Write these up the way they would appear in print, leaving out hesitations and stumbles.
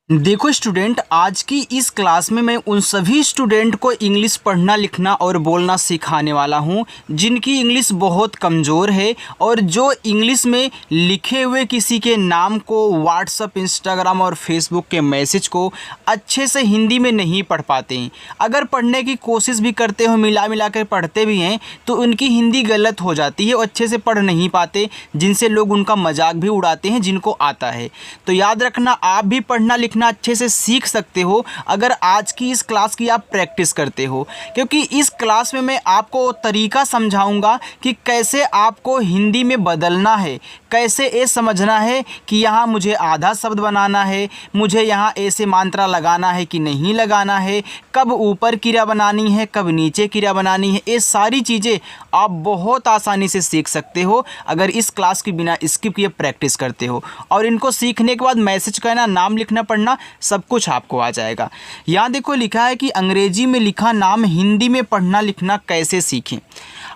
देखो स्टूडेंट, आज की इस क्लास में मैं उन सभी स्टूडेंट को इंग्लिश पढ़ना लिखना और बोलना सिखाने वाला हूं जिनकी इंग्लिश बहुत कमज़ोर है और जो इंग्लिश में लिखे हुए किसी के नाम को व्हाट्सअप, इंस्टाग्राम और फेसबुक के मैसेज को अच्छे से हिंदी में नहीं पढ़ पाते हैं। अगर पढ़ने की कोशिश भी करते हो, मिला मिला कर पढ़ते भी हैं, तो उनकी हिंदी गलत हो जाती है और अच्छे से पढ़ नहीं पाते, जिनसे लोग उनका मजाक भी उड़ाते हैं जिनको आता है। तो याद रखना, आप भी पढ़ना लिखना अच्छे से सीख सकते हो अगर आज की इस क्लास की आप प्रैक्टिस करते हो, क्योंकि इस क्लास में मैं आपको तरीका समझाऊंगा कि कैसे आपको हिंदी में बदलना है, कैसे ये समझना है कि यहाँ मुझे आधा शब्द बनाना है, मुझे यहाँ ऐसे मात्रा लगाना है कि नहीं लगाना है, कब ऊपर क्रिया बनानी है, कब नीचे क्रिया बनानी है। ये सारी चीज़ें आप बहुत आसानी से सीख सकते हो अगर इस क्लास की बिना स्किप किए प्रैक्टिस करते हो। और इनको सीखने के बाद मैसेज करना, नाम लिखना पढ़ना सब कुछ आपको आ जाएगा। यहाँ देखो लिखा है कि अंग्रेजी में लिखा नाम हिंदी में पढ़ना लिखना कैसे सीखें।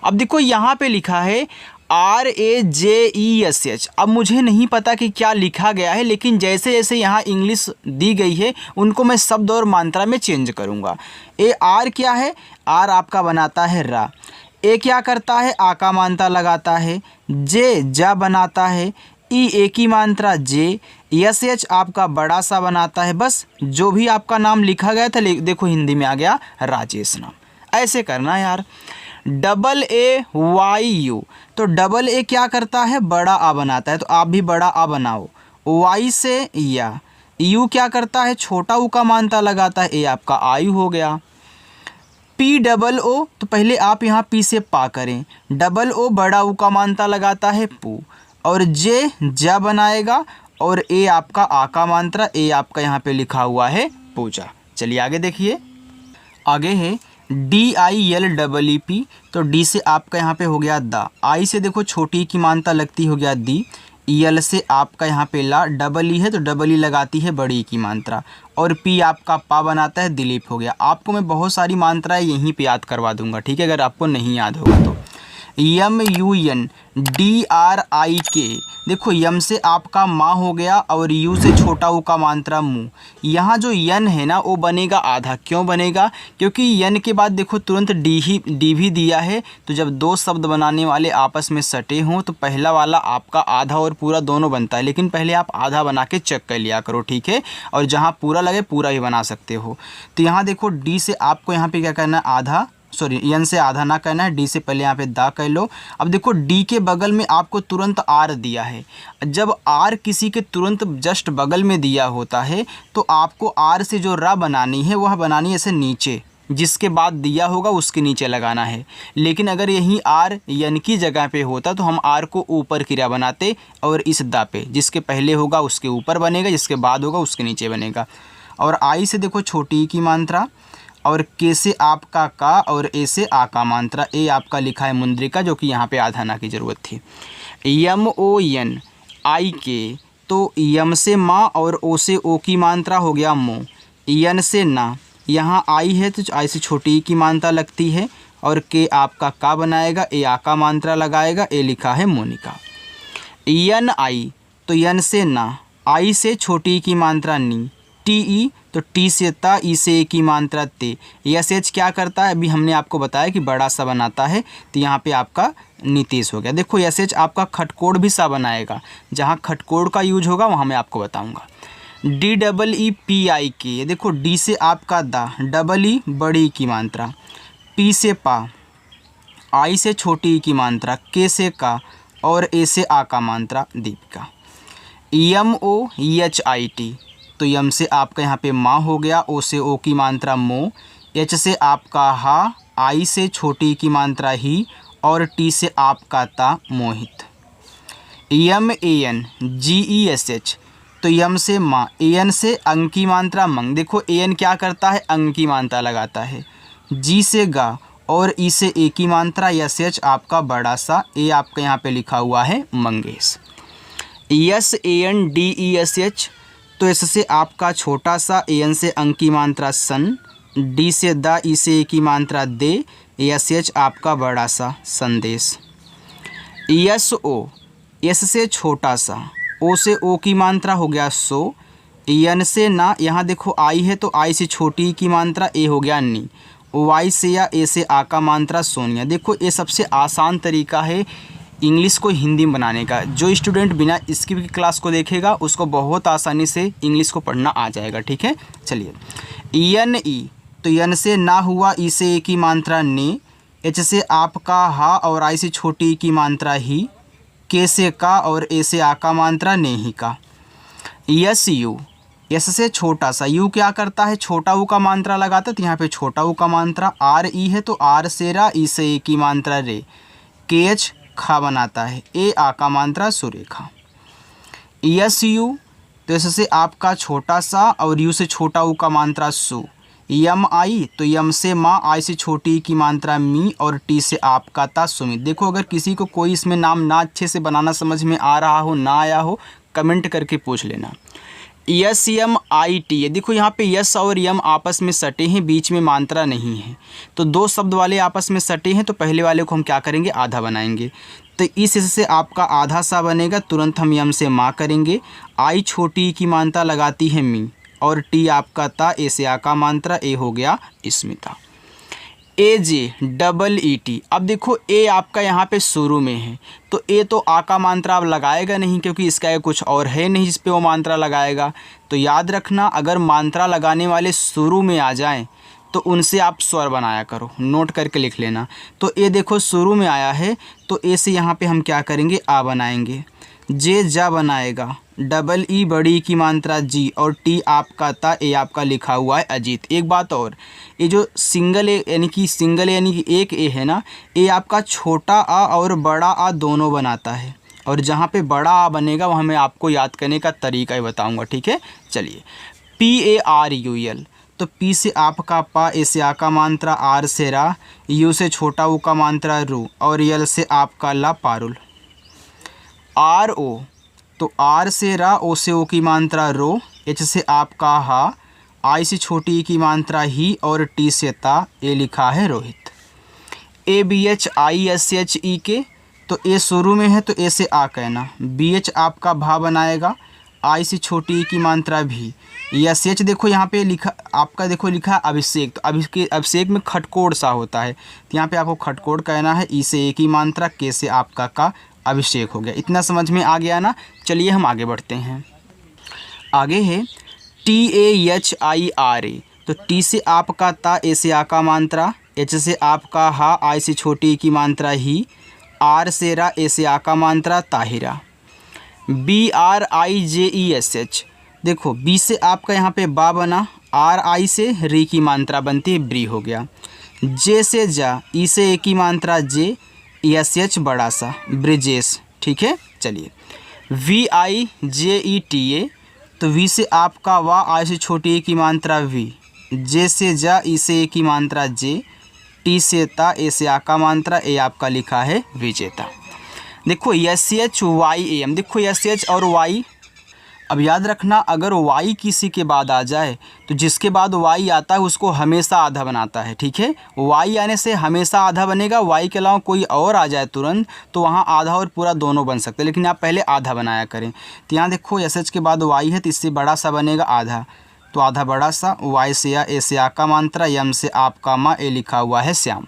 अब देखो यहाँ पे लिखा है RAJESH। अब मुझे नहीं पता कि क्या लिखा गया है, लेकिन जैसे जैसे यहाँ इंग्लिश दी गई है उनको मैं शब्द और मात्रा में चेंज करूँगा। आर क्या है? आर आपका बनाता है रा। ए क्या करता है? आ का मात्रा लगाता है। जे जा बनाता है। ई ए की मात्रा जे। एच आपका बड़ा सा बनाता है। बस जो भी आपका नाम लिखा गया था, देखो हिंदी में आ गया राजेश नाम। ऐसे करना यार। AAYU, तो डबल ए क्या करता है? बड़ा आ बनाता है, तो आप भी बड़ा आ बनाओ। वाई से या। यू क्या करता है? छोटा ऊ का मात्रा लगाता है। ए आपका आयु हो गया। POO, तो पहले आप यहाँ पी से पा करें। डबल ओ बड़ा ऊ का मात्रा लगाता है पू। और जे जा बनाएगा और ए आपका आ का मात्रा। ए आपका यहाँ पे लिखा हुआ है पूजा। चलिए आगे देखिए। आगे है DILEEP, तो डी से आपका यहाँ पे हो गया दा। आई से देखो छोटी की मात्रा लगती हो गया दी। यल से आपका यहाँ पे ला। डबल ई है तो डबल ई लगाती है बड़ी की मात्रा। और पी आपका पा बनाता है दिलीप हो गया। आपको मैं बहुत सारी मात्राएं यहीं पे याद करवा दूंगा, ठीक है, अगर आपको नहीं याद होगा तो। MUNDRIK, देखो यम से आपका माँ हो गया और यू से छोटा ऊ का मात्रा मुँह। यहाँ जो यन है ना वो बनेगा आधा। क्यों बनेगा? क्योंकि यन के बाद देखो तुरंत डी भी दिया है, तो जब दो शब्द बनाने वाले आपस में सटे हों तो पहला वाला आपका आधा और पूरा दोनों बनता है, लेकिन पहले आप आधा बना के चेक कर लिया करो, ठीक है। और जहाँ पूरा लगे पूरा भी बना सकते हो। तो यहाँ देखो डी से आपको यहाँ पे क्या करना है? आधा, सॉरी यन से आधा ना करना है, डी से पहले यहाँ पे दा कर लो। अब देखो डी के बगल में आपको तुरंत आर दिया है। जब आर किसी के तुरंत जस्ट बगल में दिया होता है तो आपको आर से जो रा बनानी है वह बनानी है ऐसे नीचे, जिसके बाद दिया होगा उसके नीचे लगाना है। लेकिन अगर यहीं आर यन की जगह पे होता तो हम आर को ऊपर क्रिया बनाते और इस दा पे, जिसके पहले होगा उसके ऊपर बनेगा, जिसके बाद होगा उसके नीचे बनेगा। और आई से देखो छोटी की मात्रा और के से आपका का और ए से आ का मात्रा। ए आपका लिखा है मुंद्रिका, जो कि यहाँ पे आधा ना की ज़रूरत थी। MONIK, तो यम से माँ और ओ से ओ की मात्रा हो गया मो। यन से ना, यहाँ आई है तो आई से छोटी की मात्रा लगती है और के आपका का बनाएगा। ए आ का मात्रा लगाएगा। ए लिखा है मोनिका। NI, तो यन से ना, आई से छोटी की मात्रा नी। TE, तो टी से ता, ई से की मात्रा ते। एच क्या करता है? अभी हमने आपको बताया कि बड़ा सा बनाता है, तो यहाँ पे आपका नीतीश हो गया। देखो एच आपका खटकोड़ भी सा बनाएगा, जहाँ खटकोड़ का यूज होगा वहाँ मैं आपको बताऊँगा। DEEPIK, देखो डी से आपका दा, डबल ई बड़ी की मात्रा, पी से पा, आई से छोटी की मात्रा, के से का और ए से आ का मात्रा दीपिका। MOHIT, तो यम से आपका यहाँ पे माँ हो गया। ओ से ओ की मात्रा मो। एच से आपका हा, आई से छोटी की मात्रा ही और टी से आपका ता मोहित। MANGESH, तो यम से माँ, एन से अंग की मात्रा मंग। देखो एन क्या करता है? अंग की मात्रा लगाता है। जी से गा और ई से ए की मात्रा। एच आपका बड़ा सा। ए आपका यहाँ पे लिखा हुआ है मंगेश। SANDESH, तो एस से आपका छोटा सा, एन से अंक की मात्रा सन, डी से दा, ई से ए की मात्रा दे, एच आपका बड़ा सा संदेश। SO, एस से छोटा सा, ओ से ओ की मात्रा हो गया सो, यन से ना, यहाँ देखो आई है तो आई से छोटी की मात्रा ए हो गया नी, वाई से या ए से आ का मात्रा सोनिया। देखो ये सबसे आसान तरीका है इंग्लिश को हिंदी में बनाने का। जो स्टूडेंट बिना स्किप की क्लास को देखेगा उसको बहुत आसानी से इंग्लिश को पढ़ना आ जाएगा। ठीक है, चलिए। यन ई, तो यन से ना हुआ, ई से ए की मात्रा ने, एच से आपका हा और आई से छोटी की मात्रा ही, के से का और ए से आ का मात्रा ने ही का। यस यू, यस से छोटा सा, यू क्या करता है छोटा ऊ का मात्रा लगाता है, तो यहाँ पे छोटा ऊ का मात्रा। आर ई है तो आर से रा, ई से ए की मात्रा रे, के एच खा बनाता है, ए आ का मात्रा सुरेखा। यस यू, तो यस से आपका छोटा सा और यू से छोटा ऊ का मात्रा सु। यम आई, तो यम से माँ, आई से छोटी की मात्रा मी और टी से आपका ता सुमित। देखो अगर किसी को कोई इसमें नाम ना अच्छे से बनाना समझ में आ रहा हो, ना आया हो, कमेंट करके पूछ लेना। यस यम आई टी है, देखो यहाँ पे यस और यम आपस में सटे हैं, बीच में मात्रा नहीं है, तो दो शब्द वाले आपस में सटे हैं, तो पहले वाले को हम क्या करेंगे आधा बनाएंगे। तो इस से आपका आधा सा बनेगा, तुरंत हम यम से माँ करेंगे। आई छोटी की मात्रा लगाती है मी और टी आपका ता, ए से आ का मात्रा, ए हो गया स्मिता। ए जे डबल ई टी, अब देखो ए आपका यहाँ पे शुरू में है तो ए तो आ का मात्रा अब लगाएगा नहीं, क्योंकि इसका ये कुछ और है नहीं जिस पे वो मात्रा लगाएगा। तो याद रखना अगर मात्रा लगाने वाले शुरू में आ जाएं तो उनसे आप स्वर बनाया करो, नोट करके लिख लेना। तो ए देखो शुरू में आया है तो ए से यहाँ पे हम क्या करेंगे आ बनाएंगे। जे जा बनाएगा, डबल ई बड़ी की मात्रा जी और टी आपका ता, ए आपका लिखा हुआ है अजीत। एक बात और, ये जो सिंगल ए यानी कि एक ए है ना, ए आपका छोटा आ और बड़ा आ दोनों बनाता है, और जहाँ पे बड़ा आ बनेगा वहाँ मैं आपको याद करने का तरीका ही बताऊँगा। ठीक है, चलिए। P A R U L, तो पी से आपका पा, ए से आ का मात्रा, आर से रा, यू से छोटा ऊ का मात्रा रू और यल से आपका ला पारुल। आर ओ, तो आर से रा, ओ से ओ की मात्रा रो, एच से आपका हा, आई से छोटी की मात्रा ही और टी से ता, ए लिखा है Rohit. A B H I S H E K, तो ए शुरू में है तो ए से आ कहना, बी एच आपका भा बनाएगा, आई से छोटी की मात्रा भी, एस एच देखो यहाँ पे लिखा आपका, देखो लिखा है अभिषेक, तो अभिषेक में खटकोड़ सा होता है, तो यहाँ पे आपको खटकोड़ कहना है। ई से ए की मात्रा, के से आपका का, अभिषेक हो गया। इतना समझ में आ गया ना। चलिए हम आगे बढ़ते हैं। आगे है T A H I R A, तो टी से आपका ता, ए से आ का मात्रा, एच से आपका हा, आई से छोटी की मात्रा ही, आर से रा, ए से आ का मात्रा Tahira. B R I J E S H, देखो बी से आपका यहाँ पे बा बना, आर आई से री की मात्रा बनती है, ब्री हो गया। जे से जा, ई से ए की मात्रा जे, एस एच बड़ा सा, ब्रिजेश। ठीक है, चलिए। We I J E T A, तो वी से आपका वा, आई से छोटी ए की मात्रा वी, जे से जा, ई से ए की मात्रा जे, टी से ता, ए से आ का मात्रा, ए आपका लिखा है विजेता। देखो S H Y A M, देखो एस एच और वाई, अब याद रखना अगर वाई किसी के बाद आ जाए तो जिसके बाद वाई आता है उसको हमेशा आधा बनाता है। ठीक है, वाई आने से हमेशा आधा बनेगा, वाई के अलावा कोई और आ जाए तुरंत तो वहाँ आधा और पूरा दोनों बन सकते हैं, लेकिन आप पहले आधा बनाया करें। तो यहाँ देखो एस एच के बाद वाई है तो इससे बड़ा सा बनेगा आधा, तो आधा बड़ा सा, वाई से या, ए से आ का मात्रा, यम से आपका माँ, ए लिखा हुआ है श्याम।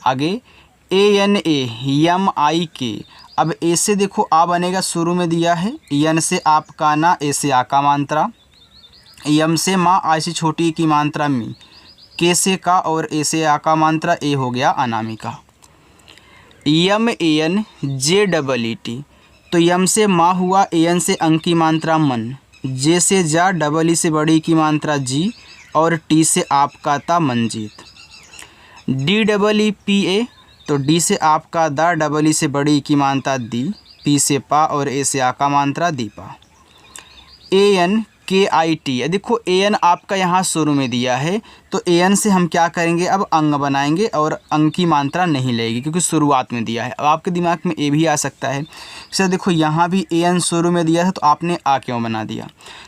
आगे ए एन ए यम आई के, अब ए से देखो आ बनेगा, शुरू में दिया है, यन से आपका ना, ए से आ का मात्रा, यम से माँ, आई से छोटी की मात्रा मी, के से का और ए से आ का मात्रा, ए हो गया Anamika. M A N J double E T, तो यम से माँ हुआ, ए एन से अंक की मात्रा मन, जे से जा, डबल ई से बड़ी की मात्रा जी और टी से आपका ता Manjeet. D double E P A, तो डी से आपका दा, डबल ई से बड़ी की मात्रा दी, पी से पा और ए से आ का मात्रा दीपा। ए एन के आई टी, देखो ए एन आपका यहाँ शुरू में दिया है तो ए एन से हम क्या करेंगे अब अंग बनाएंगे और अंग की मात्रा नहीं लगेगी क्योंकि शुरुआत में दिया है। अब आपके दिमाग में ए भी आ सकता है सर देखो यहाँ भी ए एन शुरू में दिया है तो आपने आ क्यों बना दिया।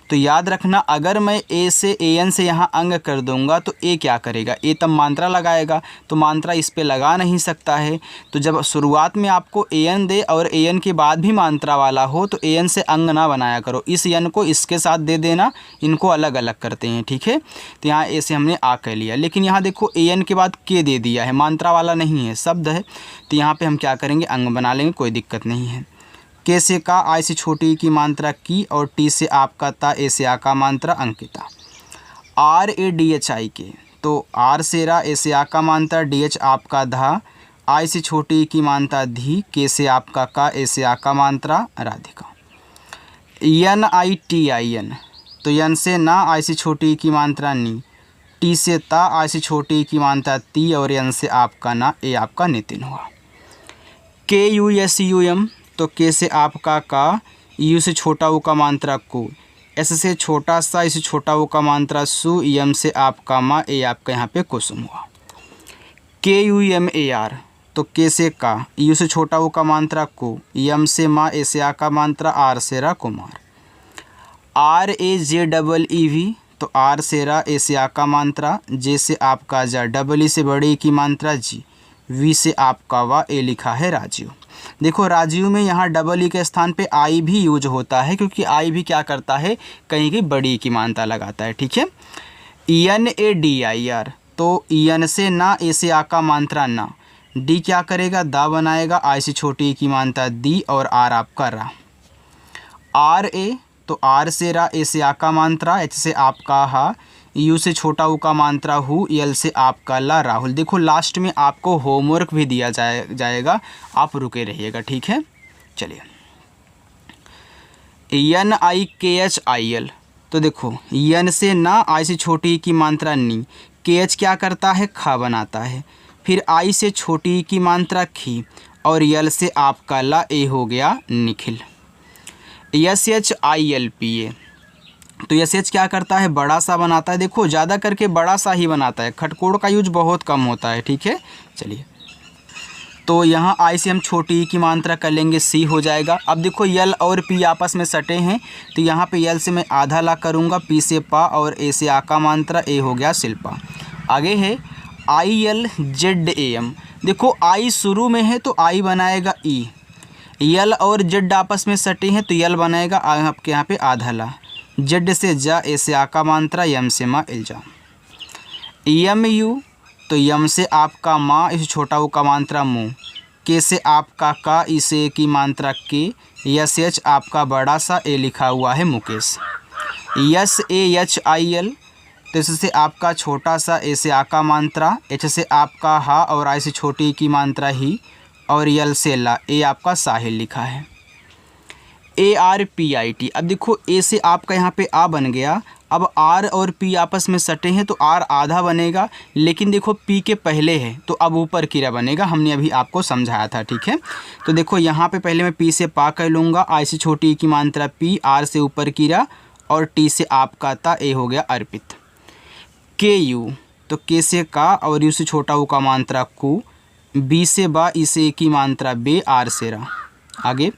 तो याद रखना, अगर मैं ए से ए एन से यहाँ अंग कर दूंगा तो ए क्या करेगा, ए तब मात्रा लगाएगा, तो मात्रा इस पे लगा नहीं सकता है। तो जब शुरुआत में आपको ए एन दे और ए एन के बाद भी मात्रा वाला हो तो ए एन से अंग ना बनाया करो, इस एन को इसके साथ दे देना, इनको अलग अलग करते हैं, ठीक है। तो यहाँ ए से हमने आ कह लिया, लेकिन यहाँ देखो ए एन के बाद के दे दिया है, मात्रा वाला नहीं है, शब्द है, तो यहाँ पे हम क्या करेंगे, अंग बना लेंगे, कोई दिक्कत नहीं है। के से का, आई से छोटी की मात्रा की, और टी से आपका ता, ए से आ का मात्रा Ankita. R A D H I K, तो आर से रा, ए से आ का मात्रा, डी एच आपका धा, आई से छोटी की मात्रा धी, के से आपका का, ए से आ का मात्रा Radhika. N I T I N, तो एन से ना, आई से छोटी की मात्रा नी, टी से ता, आई से छोटी की मात्रा ती, और एन से आपका ना, ए आपका नितिन हुआ। के यू एस यू एम, तो के से आपका का, यू से छोटा ऊ का मात्रा को, एस से छोटा सा, इस छोटा ऊ का मात्रा सु, यम से आपका मा, ए आपका यहाँ पे कुसुम हुआ। के यू एम ए आर, तो के से का, यू से छोटा ऊ का मात्रा को, यम से मा, ए से आ का मात्रा, आर से रा Kumar. R A J double E V, तो आर से रा, ए से आ का मात्रा, जे से आपका जा, डबल ई से बड़ी की मात्रा जी, वी से आपका वा, ए लिखा है राजीव। देखो राजीव में यहाँ डबल ई के स्थान पे आई भी यूज होता है, क्योंकि आई भी क्या करता है, कहीं की बड़ी की मात्रा लगाता है, ठीक है। N A D I R, तो एन से ना, ए से आ का मात्रा ना, डी क्या करेगा, दा बनाएगा, आई से छोटी की मात्रा दी, और आर आपका रा। आर ए, तो आर से रा, ए से आ का मात्रा, एच से आपका हा, यू से छोटा ऊ का मात्रा हु, यल से आपका ला राहुल। देखो लास्ट में आपको होमवर्क भी दिया जाएगा, आप रुके रहिएगा, ठीक है। चलिए, एन आई के एच आई एल, तो देखो एन से ना, आई से छोटी की मात्रा नी, के एच क्या करता है, खा बनाता है, फिर आई से छोटी की मात्रा खी, और यल से आपका ला, ए हो गया Nikhil. S H I L P A, तो एस एच क्या करता है, बड़ा सा बनाता है, देखो ज़्यादा करके बड़ा सा ही बनाता है, खटकोड़ का यूज बहुत कम होता है, ठीक है। चलिए, तो यहाँ आई से हम छोटी की मात्रा कर लेंगे, सी हो जाएगा। अब देखो यल और पी आपस में सटे हैं, तो यहाँ पे यल से मैं आधा ला करूँगा, पी से पा, और ए से आ का मात्रा, ए हो गया शिल्पा। आगे है I L Z A M, देखो आई शुरू में है तो आई बनाएगा ई, यल और जेड आपस में सटे हैं तो यल बनाएगा आपके यहाँ पे आधा ला, जेड से जा, ए से आ का मात्रा, यम से मा, इल्जाम। यम यू, तो यम से आपका माँ, इस छोटा ऊ का मात्रा मुँह, के से आपका का, इसे की मात्रा के, यस एच आपका बड़ा सा, ए लिखा हुआ है Mukesh. Yes A H I L, तो इससे आपका छोटा सा, ए से आ का मात्रा, एच से आपका हा, और आई से छोटी की मात्रा ही, और यल से ला, ए आपका साहिल लिखा है। A R P I T, अब देखो ए से आपका यहाँ पे आ बन गया, अब आर और पी आपस में सटे हैं तो आर आधा बनेगा, लेकिन देखो पी के पहले है तो अब ऊपर किरा बनेगा, हमने अभी आपको समझाया था, ठीक है। तो देखो यहाँ पे पहले मैं पी से पा कर लूँगा, आई से छोटी की मात्रा पी, आर से ऊपर किरा, और टी से आपका ता, ए हो गया अर्पित। के यू, तो के से का, और यू से छोटा ऊ का मात्रा कु, बी से बा, ई से की मात्रा बे, आर से रा। आगे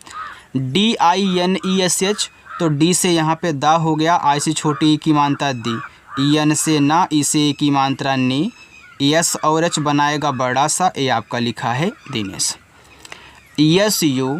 D I N E S H, तो डी से यहाँ पे दा हो गया, आई से छोटी की मात्रा दी, ई एन से ना, ई से की मात्रा ने, एस और एच बनाएगा बड़ा सा, ए आपका लिखा है दिनेश। एस यू,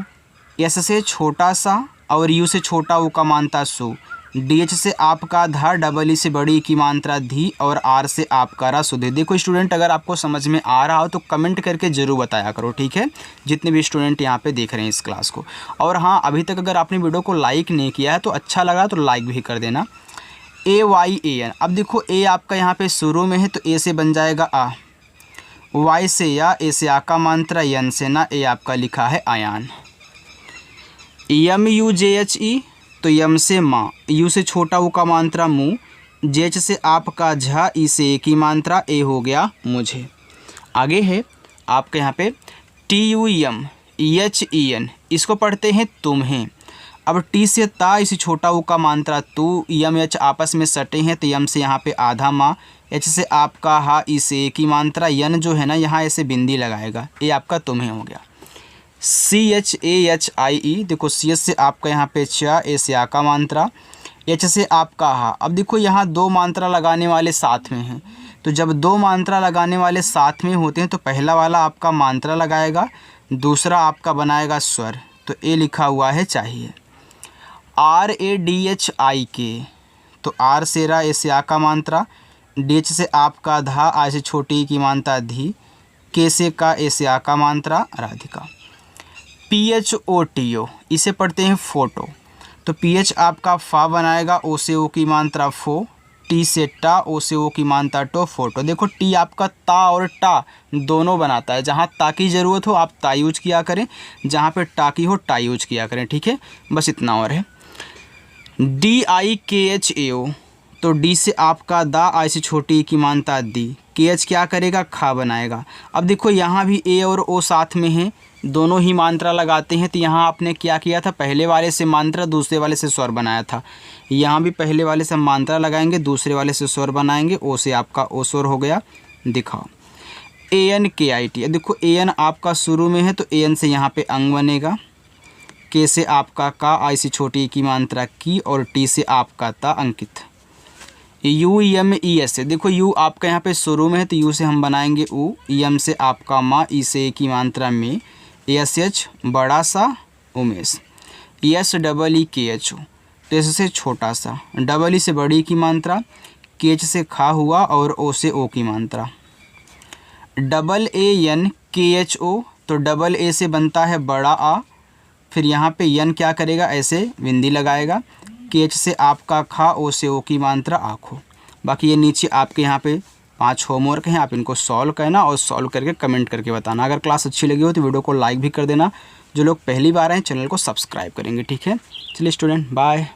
एस से छोटा सा और यू से छोटा ऊ का मात्रा सु, डी एच से आपका धा, डबल ई से बड़ी की मात्रा धी, और आर से आपका रा सुधे। देखो स्टूडेंट, अगर आपको समझ में आ रहा हो तो कमेंट करके ज़रूर बताया करो, ठीक है, जितने भी स्टूडेंट यहाँ पे देख रहे हैं इस क्लास को। और हाँ, अभी तक अगर आपने वीडियो को लाइक नहीं किया है तो अच्छा लगा तो लाइक भी कर देना। ए वाई ए एन, अब देखो ए आपका यहाँ पे शुरू में है तो ए से बन जाएगा आ, वाई से या, ए से आ का मात्रा, एन से ना, ए आपका लिखा है Ayaan. M U J H E, तो यम से माँ, यू से छोटा ऊ का मात्रा मुँह, जेच से आपका झा, ई से ए की मात्रा, ए हो गया मुझे। आगे है आपके यहाँ पे T U M H E N, इसको पढ़ते हैं तुम्हें। अब टी से ता, इसी छोटा ऊ का मात्रा तू, यम एच आपस में सटे हैं तो यम से यहाँ पे आधा माँ, एच से आपका हा, ई से ए की मात्रा, यन जो है ना यहाँ ऐसे बिंदी लगाएगा, ये आपका तुम्हें हो गया। CHAHIE, देखो CH से आपका यहाँ पे चा, ए से आ का मात्रा, H से आपका हा। अब देखो यहाँ दो मात्रा लगाने वाले साथ में हैं, तो जब दो मात्रा लगाने वाले साथ में होते हैं तो पहला वाला आपका मात्रा लगाएगा, दूसरा आपका बनाएगा स्वर। तो ए लिखा हुआ है चाहिए। RADHIK, तो आर से रा, ए से आ का मात्रा, DH से आपका धा, आ से छोटी की मात्रा धी, के से का, ए से आ का मात्रा राधिका। PHOTO, इसे पढ़ते हैं फोटो, तो PH आपका फा बनाएगा, ओ से ओ की मात्रा फो, टी से टा, ओ से ओ की मात्रा टो, फोटो। देखो टी आपका ता और टा दोनों बनाता है, जहाँ ता की ज़रूरत हो आप ता यूज किया करें, जहाँ पे टा की हो टा यूज किया करें, ठीक है। बस इतना और है। DIKHAO, तो डी से आपका दा, आई से छोटी की मात्रा दी, KH क्या करेगा, खा बनाएगा। अब देखो यहाँ भी ए और ओ साथ में हैं, दोनों ही मात्रा लगाते हैं, तो यहाँ आपने क्या किया था, पहले वाले से मात्रा दूसरे वाले से स्वर बनाया था। यहाँ भी पहले वाले से मात्रा लगाएंगे, दूसरे वाले से स्वर बनाएंगे, ओ से आपका ओ स्वर हो गया। दिखाओ ANKIT, देखो AN आपका शुरू में है तो AN से यहाँ पे अंग बनेगा, के से आपका का, आई से छोटी की मात्रा की, और टी से आपका ता, अंकित। UEM से, देखो यू आपका यहाँ पे शुरू में है तो यू से हम बनाएंगे ऊ, EM से आपका माँ, ई से की मात्रा में, SH बड़ा सा उमेश, SEEKHO, तो एस से छोटा सा, डबल ई से बड़ी की मात्रा, KH से खा हुआ, और ओ से ओ की मात्रा। AANKHO, तो डबल ए से बनता है बड़ा आ, फिर यहाँ पे यन क्या करेगा, ऐसे बिंदी लगाएगा, KH से आपका खा, ओ से ओ की मात्रा आँखों। बाकी ये नीचे आपके यहाँ पे 5 होमवर्क हैं, आप इनको सॉल्व करना और सॉल्व करके कमेंट करके बताना। अगर क्लास अच्छी लगी हो तो वीडियो को लाइक भी कर देना। जो लोग पहली बार हैं चैनल को सब्सक्राइब करेंगे, ठीक है। चलिए स्टूडेंट, बाय।